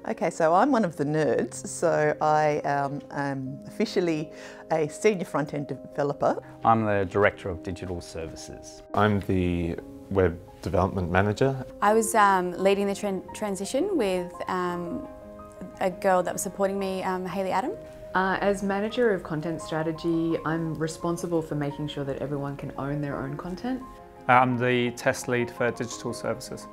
Okay, so I'm one of the nerds, so I am officially a senior front-end developer. I'm the Director of Digital Services. I'm the Web Development Manager. I was leading the transition with a girl that was supporting me, Hayley Adam. As Manager of Content Strategy, I'm responsible for making sure that everyone can own their own content. I'm the Test Lead for Digital Services.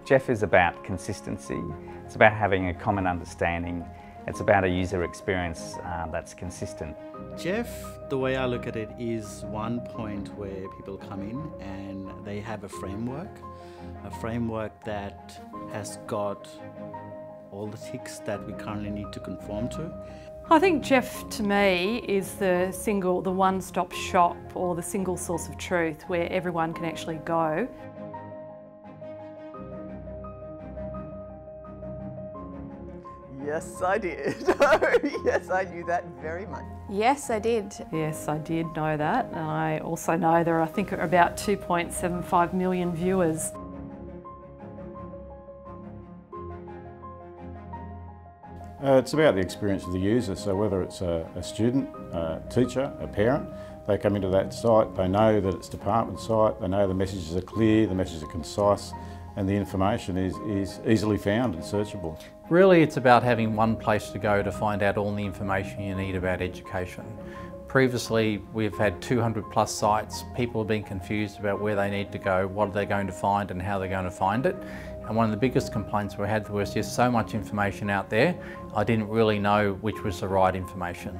GEF is about consistency. It's about having a common understanding. It's about a user experience that's consistent. GEF, the way I look at it, is one point where people come in and they have a framework that has got all the ticks that we currently need to conform to. I think GEF to me is the one-stop shop or the single source of truth where everyone can actually go. Yes, I did. Yes, I knew that very much. Yes, I did. Yes, I did know that, and I also know there are, I think, about 2.75 million viewers. It's about the experience of the user, so whether it's a student, a teacher, a parent, they come into that site, they know that it's a department site, they know the messages are clear, the messages are concise, and the information is easily found and searchable. Really, it's about having one place to go to find out all the information you need about education. Previously, we've had 200 plus sites. People have been confused about where they need to go, what are they going to find and how they're going to find it. And one of the biggest complaints we had was just so much information out there, I didn't really know which was the right information.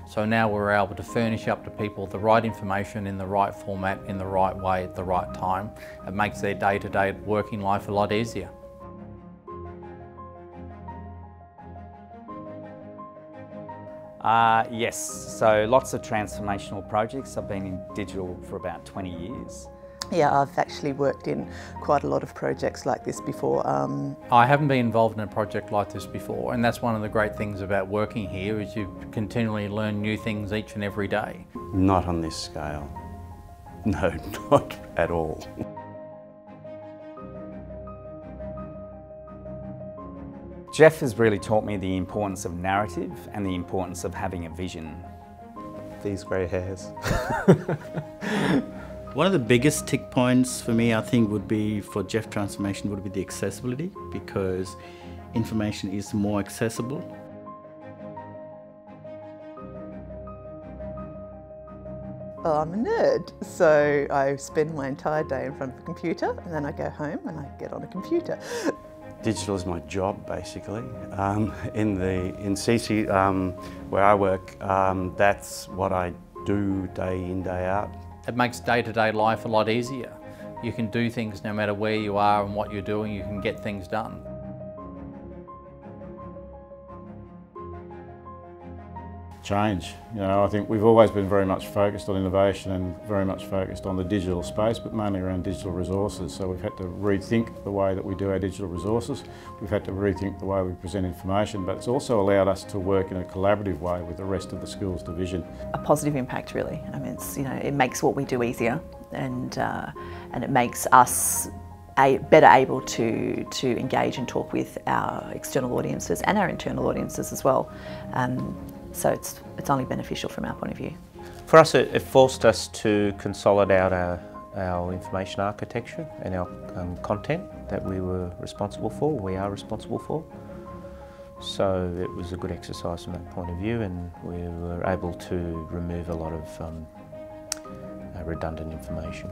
So now we're able to furnish up to people the right information in the right format, in the right way, at the right time. It makes their day-to-day working life a lot easier. Yes, so lots of transformational projects. I've been in digital for about 20 years. Yeah, I've actually worked in quite a lot of projects like this before. I haven't been involved in a project like this before, and that's one of the great things about working here is you continually learn new things each and every day. Not on this scale. No, not at all. GEF has really taught me the importance of narrative and the importance of having a vision. These grey hairs. One of the biggest tick points for me, I think, would be for GEF transformation would be the accessibility, because information is more accessible. Well, I'm a nerd, so I spend my entire day in front of a computer and then I go home and I get on a computer. Digital is my job, basically. In CC, where I work, that's what I do day in, day out. It makes day-to-day life a lot easier. You can do things no matter where you are and what you're doing, you can get things done. Change. I think we've always been very much focused on innovation and very much focused on the digital space, but mainly around digital resources. So we've had to rethink the way that we do our digital resources. We've had to rethink the way we present information, but it's also allowed us to work in a collaborative way with the rest of the schools division. A positive impact, really. I mean, it makes what we do easier, and it makes us better able to engage and talk with our external audiences and our internal audiences as well. So it's only beneficial from our point of view. For us, it forced us to consolidate our information architecture and our content that we were responsible for, we are responsible for. So it was a good exercise from that point of view, and we were able to remove a lot of redundant information.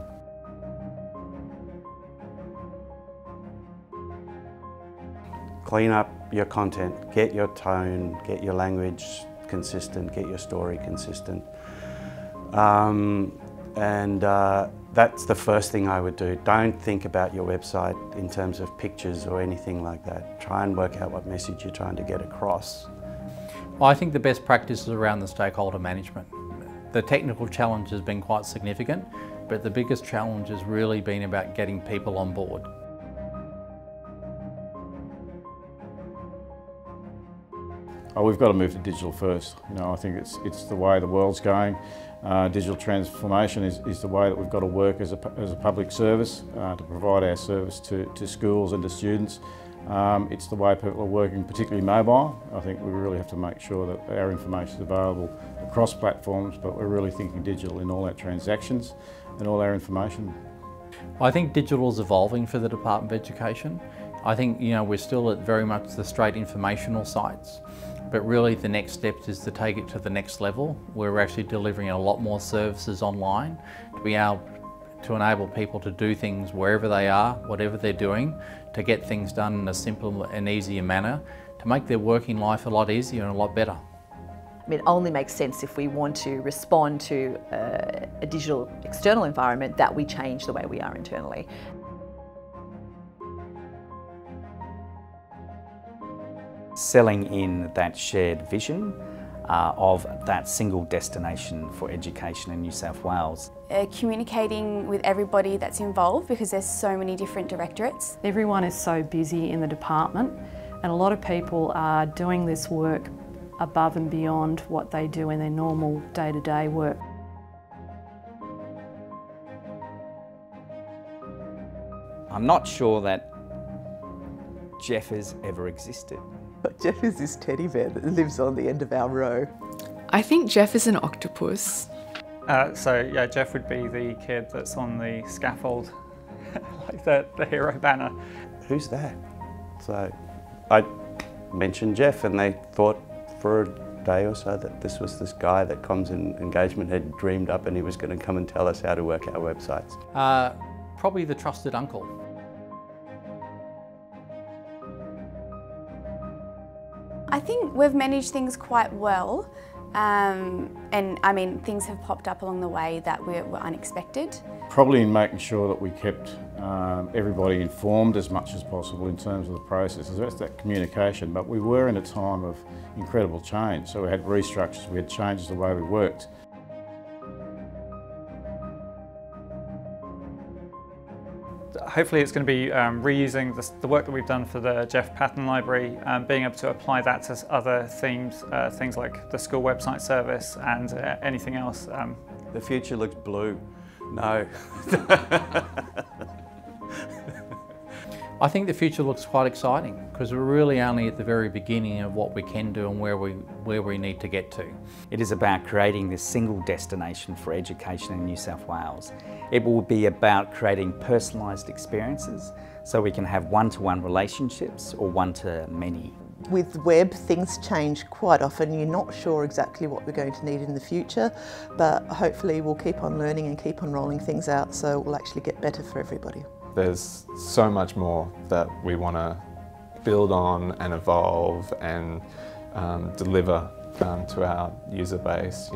Clean up your content, get your tone, get your language consistent, get your story consistent. That's the first thing I would do. Don't think about your website in terms of pictures or anything like that. Try and work out what message you're trying to get across. Well, I think the best practice is around the stakeholder management. The technical challenge has been quite significant, but the biggest challenge has really been about getting people on board. Oh, we've got to move to digital first. You know, I think it's the way the world's going. Digital transformation is the way that we've got to work as a public service to provide our service to schools and to students. It's the way people are working, particularly mobile. I think we really have to make sure that our information is available across platforms, but we're really thinking digital in all our transactions and all our information. I think digital is evolving for the Department of Education. I think, you know, we're still at very much the straight informational sites, but really the next step is to take it to the next level, where we're actually delivering a lot more services online to be able to enable people to do things wherever they are, whatever they're doing, to get things done in a simple and easier manner, to make their working life a lot easier and a lot better. I mean, it only makes sense if we want to respond to a digital external environment that we change the way we are internally. Selling in that shared vision of that single destination for education in New South Wales. Communicating with everybody that's involved, because there's so many different directorates. Everyone is so busy in the department, and a lot of people are doing this work above and beyond what they do in their normal day-to-day work. I'm not sure that GEF has ever existed. GEF is this teddy bear that lives on the end of our row. I think GEF is an octopus. So yeah, GEF would be the kid that's on the scaffold, like the hero banner. Who's that? So I mentioned GEF and they thought for a day or so that this was this guy that comms and engagement had dreamed up and he was going to come and tell us how to work our websites. Probably the trusted uncle. I think we've managed things quite well, and I mean, things have popped up along the way that were unexpected. Probably in making sure that we kept everybody informed as much as possible in terms of the processes. That's that communication, but we were in a time of incredible change, so we had restructures, we had changes the way we worked. Hopefully it's going to be reusing the work that we've done for the GEF pattern library, being able to apply that to other themes, things like the school website service and anything else. The future looks blue. No. I think the future looks quite exciting because we're really only at the very beginning of what we can do and where we need to get to. It is about creating this single destination for education in New South Wales. It will be about creating personalised experiences so we can have one-to-one relationships or one-to-many. With web, things change quite often. You're not sure exactly what we're going to need in the future, but hopefully we'll keep on learning and keep on rolling things out so it will actually get better for everybody. There's so much more that we want to build on and evolve and deliver to our user base.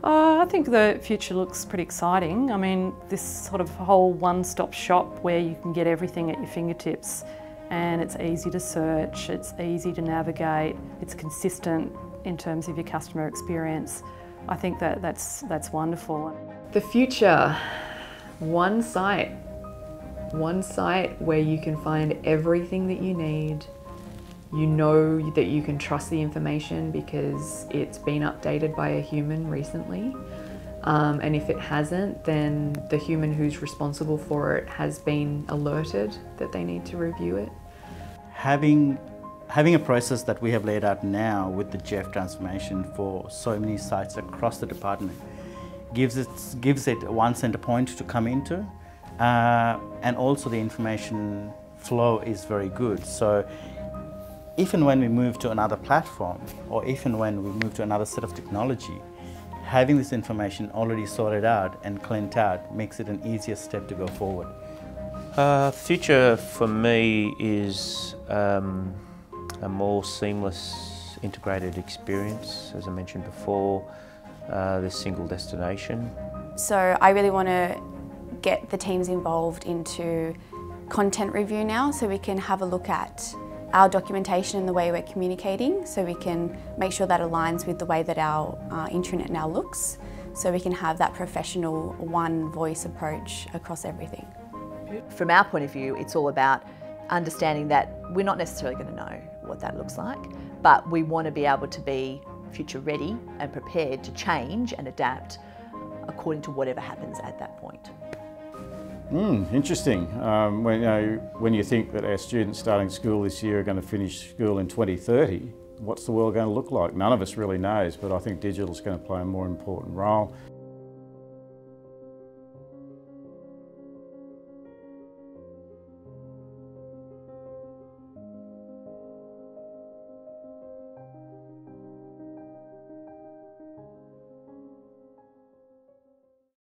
I think the future looks pretty exciting. I mean, this sort of whole one-stop shop where you can get everything at your fingertips, and it's easy to search, it's easy to navigate, it's consistent in terms of your customer experience. I think that's wonderful. The future, one site where you can find everything that you need. You know that you can trust the information because it's been updated by a human recently. And if it hasn't, then the human who's responsible for it has been alerted that they need to review it. Having a process that we have laid out now with the GEF transformation for so many sites across the department gives it one center point to come into. And also the information flow is very good. So if and when we move to another platform, or if and when we move to another set of technology, having this information already sorted out and cleaned out makes it an easier step to go forward. Future for me is a more seamless integrated experience, as I mentioned before, this single destination. So I really want to get the teams involved into content review now, so we can have a look at our documentation and the way we're communicating, so we can make sure that aligns with the way that our intranet now looks, so we can have that professional one voice approach across everything. From our point of view, it's all about understanding that we're not necessarily going to know. what that looks like. But we want to be able to be future ready and prepared to change and adapt according to whatever happens at that point. Interesting. When you think that our students starting school this year are going to finish school in 2030, what's the world going to look like? None of us really knows, but I think digital is going to play a more important role.